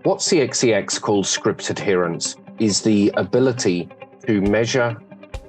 What CXCX calls script adherence is the ability to measure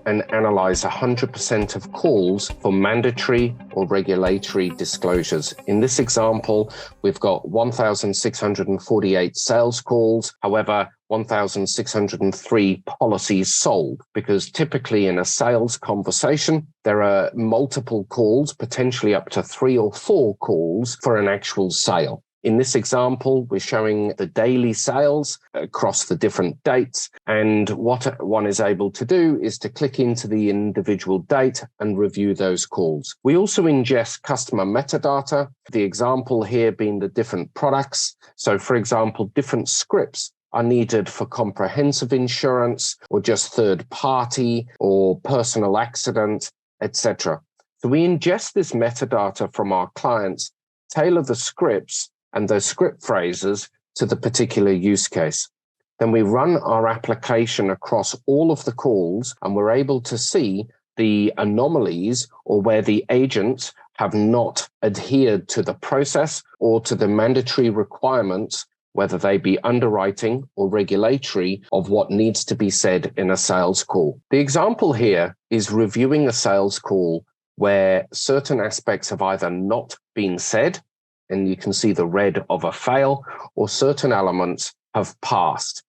and analyze 100% of calls for mandatory or regulatory disclosures. In this example, we've got 1,648 sales calls, however, 1,603 policies sold, because typically in a sales conversation, there are multiple calls, potentially up to 3 or 4 calls for an actual sale. In this example, we're showing the daily sales across the different dates. And what one is able to do is to click into the individual date and review those calls. We also ingest customer metadata, the example here being the different products. So for example, different scripts are needed for comprehensive insurance or just third party or personal accident, etc. So we ingest this metadata from our clients, tailor the scripts and those script phrases to the particular use case. Then we run our application across all of the calls, and we're able to see the anomalies or where the agents have not adhered to the process or to the mandatory requirements, whether they be underwriting or regulatory, of what needs to be said in a sales call. The example here is reviewing a sales call where certain aspects have either not been said, and you can see the red of a fail, or certain elements have passed,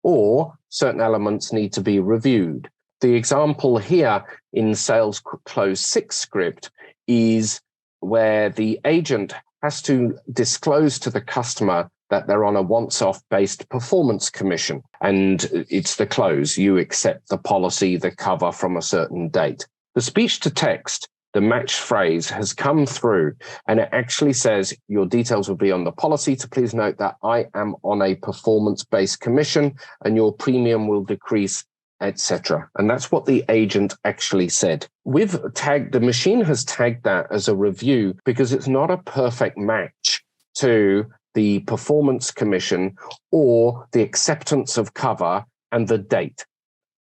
or certain elements need to be reviewed. The example here in Sales Close 6 script is where the agent has to disclose to the customer that they're on a once-off based performance commission, and it's the close. You accept the policy, the cover from a certain date. The speech to text, the match phrase, has come through, and it actually says your details will be on the policy to please note that I am on a performance-based commission and your premium will decrease, etc. And that's what the agent actually said. The machine has tagged that as a review because it's not a perfect match to the performance commission or the acceptance of cover and the date.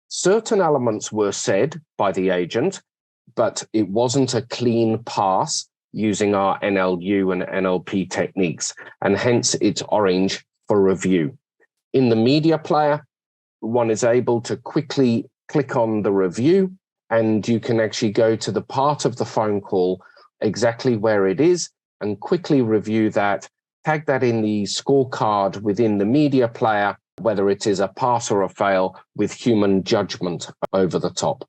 Certain elements were said by the agent, but it wasn't a clean pass using our NLU and NLP techniques, and hence it's orange for review. In the media player, one is able to quickly click on the review, and you can actually go to the part of the phone call exactly where it is and quickly review that, tag that in the scorecard within the media player, whether it is a pass or a fail, with human judgment over the top.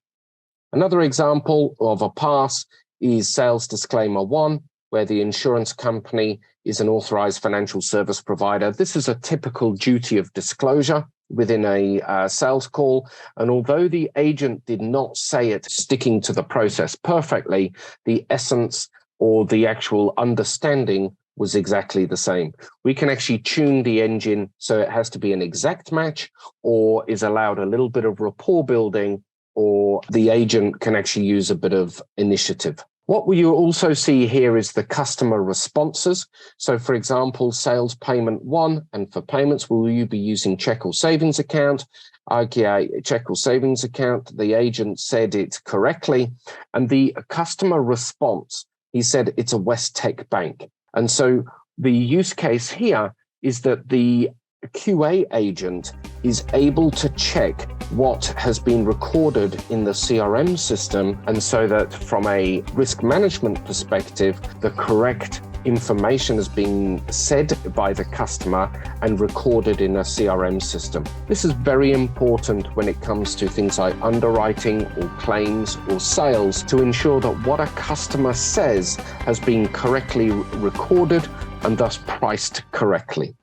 Another example of a pass is Sales Disclaimer 1, where the insurance company is an authorized financial service provider. This is a typical duty of disclosure within a sales call. And although the agent did not say it sticking to the process perfectly, the essence or the actual understanding was exactly the same. We can actually tune the engine so it has to be an exact match or is allowed a little bit of rapport building, or the agent can actually use a bit of initiative. What you also see here is the customer responses. So for example, sales payment 1, and for payments, will you be using check or savings account? Okay, check or savings account. The agent said it correctly. And the customer response, he said it's a West Tech bank. And so the use case here is that the QA agent is able to check what has been recorded in the CRM system, and so that from a risk management perspective, the correct information is being said by the customer and recorded in a CRM system. This is very important when it comes to things like underwriting or claims or sales, to ensure that what a customer says has been correctly recorded and thus priced correctly.